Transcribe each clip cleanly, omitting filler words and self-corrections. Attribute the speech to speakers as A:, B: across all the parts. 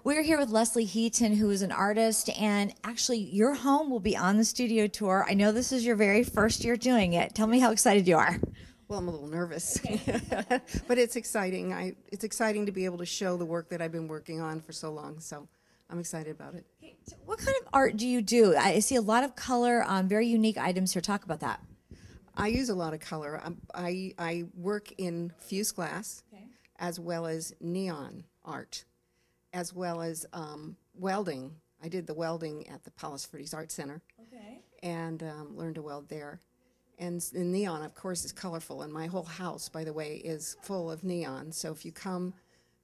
A: We're here with Leslie Heaton, who is an artist, and actually your home will be on the studio tour. I know this is your very first year doing it. Tell me how excited you are.
B: Well, I'm a little nervous, but it's exciting. It's exciting to be able to show the work that I've been working on for so long, so I'm excited about it.
A: Okay, so what kind of art do you do? I see a lot of color, very unique items here. Talk about that.
B: I use a lot of color. I work in fused glass, as well as neon art, as well as welding. I did the welding at the Palos Verdes Art Center, and learned to weld there. And the neon, of course, is colorful, and my whole house, by the way, is full of neon. So if you come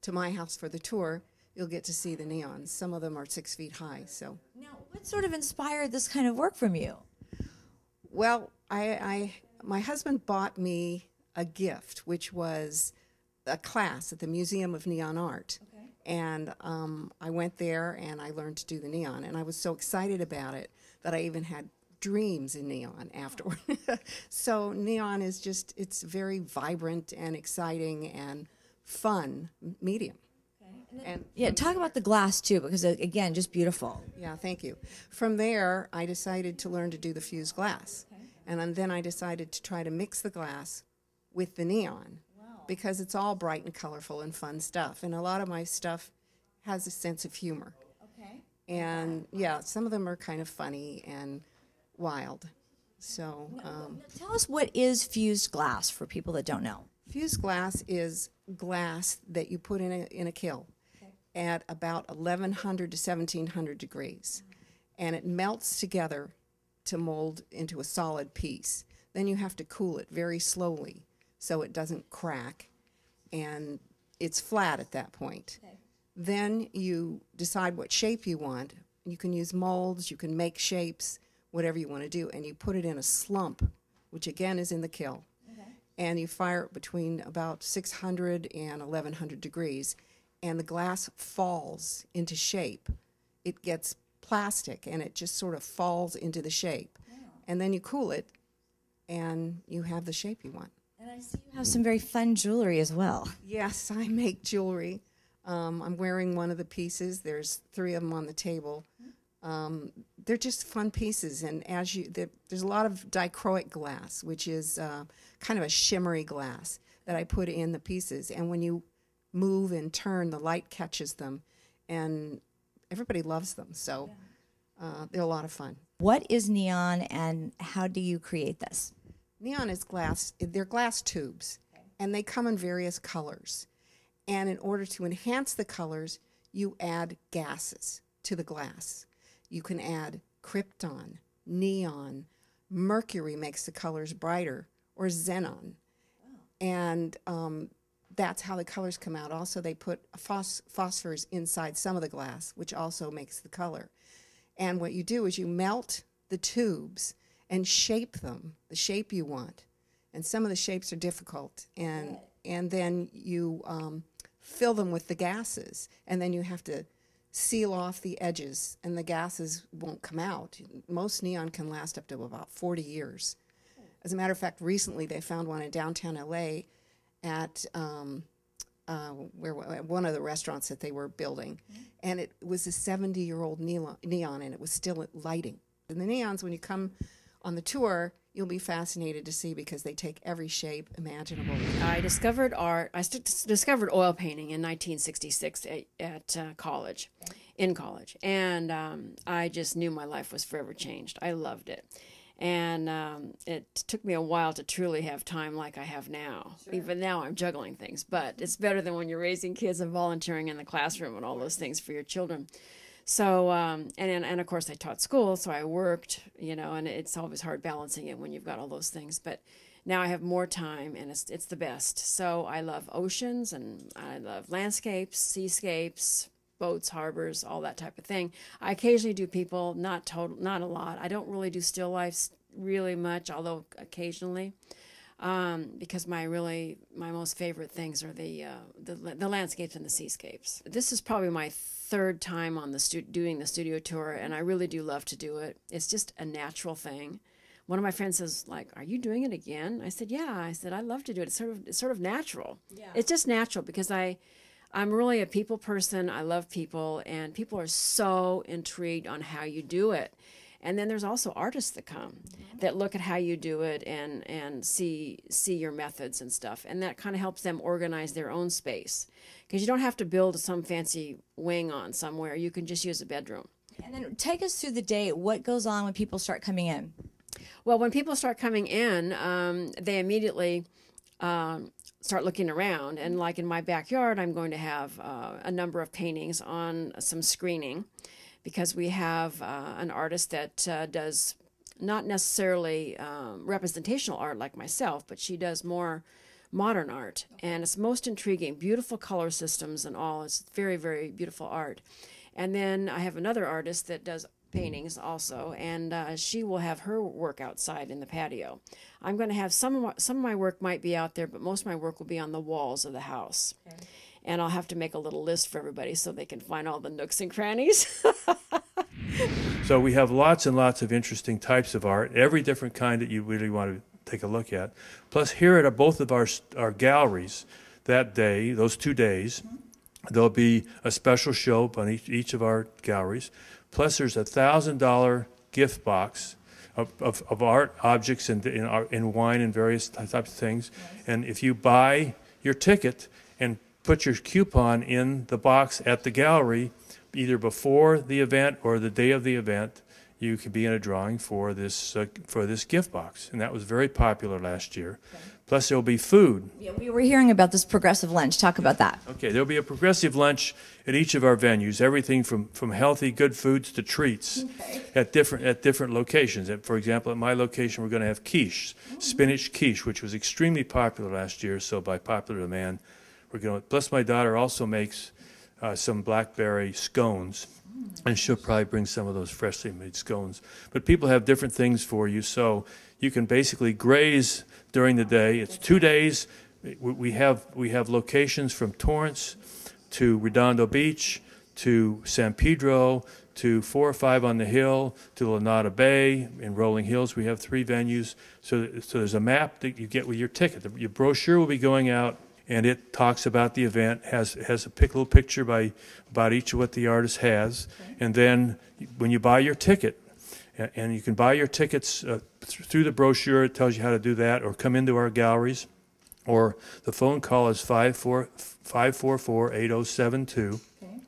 B: to my house for the tour, you'll get to see the neons. Some of them are 6 feet high. So
A: now, what sort of inspired this kind of work from you?
B: Well, my husband bought me a gift, which was a class at the Museum of Neon Art. And I went there and I learned to do the neon, and I was so excited about it that I even had dreams in neon afterward. So neon is just, it's very vibrant and exciting and fun medium.
A: And yeah, talk about the glass too, because again, just beautiful.
B: Yeah, thank you. From there, I decided to learn to do the fused glass. And then I decided to try to mix the glass with the neon, because it's all bright and colorful and fun stuff. And a lot of my stuff has a sense of humor. And yeah, some of them are kind of funny and wild. So
A: tell us, what is fused glass for people that don't know?
B: Fused glass is glass that you put in a kiln at about 1100 to 1700 degrees, and it melts together to mold into a solid piece. Then you have to cool it very slowly so it doesn't crack, and it's flat at that point. Then you decide what shape you want. You can use molds, you can make shapes, whatever you want to do, and you put it in a slump, which again is in the kiln. And you fire it between about 600 and 1100 degrees, and the glass falls into shape. It gets plastic, and it just sort of falls into the shape. And then you cool it, and you have the shape you want.
A: And I see you have some very fun jewelry as well.
B: Yes, I make jewelry. I'm wearing one of the pieces. There's 3 of them on the table. They're just fun pieces, and there's a lot of dichroic glass, which is kind of a shimmery glass that I put in the pieces, and when you move and turn, the light catches them, and everybody loves them, so they're a lot of fun.
A: What is neon, and how do you create this?
B: Neon is glass. They're glass tubes, and they come in various colors, and in order to enhance the colors, you add gases to the glass. You can add krypton, neon, mercury makes the colors brighter, or xenon. And that's how the colors come out. Also, they put phosphors inside some of the glass, which also makes the color. And what you do is you melt the tubes and shape them the shape you want. And some of the shapes are difficult. And then you fill them with the gases, and then you have to seal off the edges, and the gases won't come out. Most neon can last up to about 40 years. As a matter of fact, recently they found one in downtown LA at one of the restaurants that they were building, and it was a 70-year-old neon, and it was still lighting. And the neons, when you come on the tour, you'll be fascinated to see, because they take every shape imaginable.
C: I discovered art. I discovered oil painting in 1966 at college, in college, and I just knew my life was forever changed. I loved it, and it took me a while to truly have time like I have now. Even now, I'm juggling things, but it's better than when you're raising kids and volunteering in the classroom and all those things for your children. So, and of course I taught school, so I worked, and it's always hard balancing it when you've got all those things. But now I have more time, and it's the best. So I love oceans, and I love landscapes, seascapes, boats, harbors, all that type of thing. I occasionally do people, not a lot. I don't really do still lifes really much, although occasionally, because my most favorite things are the landscapes and the seascapes. This is probably my 3rd time on doing the studio tour, and I really do love to do it. It's just a natural thing. One of my friends says, like, "Are you doing it again?" I said, "Yeah." I said, "I love to do it. It's sort of natural. Yeah. It's just natural, because I I'm really a people person. I love people, and people are so intrigued on how you do it. And then there's also artists that come that look at how you do it and see your methods and stuff. And that kind of helps them organize their own space. Because you don't have to build some fancy wing on somewhere. You can just use a bedroom.
A: And then take us through the day. What goes on when people start coming in?
C: Well, when people start coming in, they immediately start looking around. And like in my backyard, I'm going to have a number of paintings on some screening, because we have an artist that does not necessarily representational art like myself, but she does more modern art. And it's most intriguing, beautiful color systems and all. It's very, very beautiful art. And then I have another artist that does paintings also, and she will have her work outside in the patio. I'm going to have some of my work might be out there, but most of my work will be on the walls of the house. Okay. And I'll have to make a little list for everybody so they can find all the nooks and crannies.
D: So we have lots and lots of interesting types of art, every different kind that you really want to take a look at. Plus, here at both of our galleries that day, those 2 days, there'll be a special show on each of our galleries. Plus, there's a $1,000 gift box of art objects and wine and various types of things. And if you buy your ticket and put your coupon in the box at the gallery, either before the event or the day of the event, you can be in a drawing for this gift box. And that was very popular last year. Okay. Plus, there'll be food.
A: Yeah, we were hearing about this progressive lunch. Talk about that.
D: Okay, there'll be a progressive lunch at each of our venues. Everything from healthy, good foods to treats at different locations. For example, at my location, we're going to have quiche, spinach quiche, which was extremely popular last year. So by popular demand, we're going to. Plus, my daughter also makes some blackberry scones. And she'll probably bring some of those freshly made scones. But people have different things for you, so you can basically graze during the day. It's 2 days. We have locations from Torrance to Redondo Beach to San Pedro to 4 or 5 on the hill to Lanada Bay. In Rolling Hills, we have 3 venues. So there's a map that you get with your ticket. Your brochure will be going out, and it talks about the event, has a little picture about each of what the artist has. Okay. And then when you buy your ticket, and you can buy your tickets through the brochure, it tells you how to do that, or come into our galleries, or the phone call is 544-8072. Okay.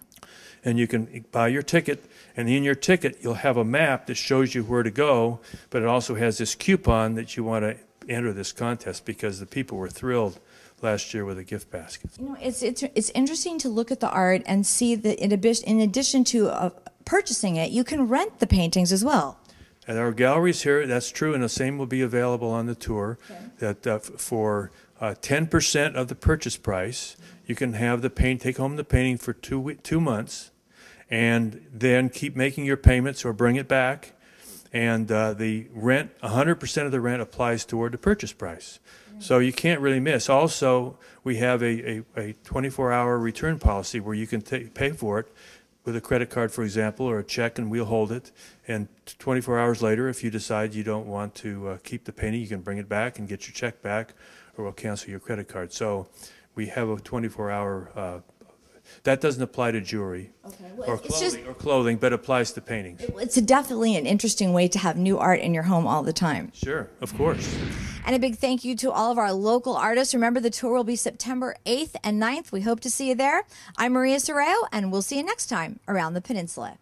D: And you can buy your ticket, and in your ticket you'll have a map that shows you where to go, but it also has this coupon that you want to enter this contest, because the people were thrilled last year with a gift basket.
A: You know, it's interesting to look at the art and see that in addition to purchasing it, you can rent the paintings as well.
D: At our galleries here, that's true, and the same will be available on the tour. Okay. That for 10% of the purchase price, you can have take home the painting for 2 months, and then keep making your payments or bring it back. And the rent, 100% of the rent applies toward the purchase price. So you can't really miss. Also, we have a 24-hour return policy where you can pay for it with a credit card, for example, or a check, and we'll hold it. And 24 hours later, if you decide you don't want to keep the painting, you can bring it back and get your check back, or we'll cancel your credit card. So we have a 24-hour. That doesn't apply to jewelry or clothing, but applies to paintings.
A: It's definitely an interesting way to have new art in your home all the time.
D: Sure, of course.
A: And a big thank you to all of our local artists. Remember, the tour will be September 8th and 9th. We hope to see you there. I'm Maria Sorreo, and we'll see you next time around the peninsula.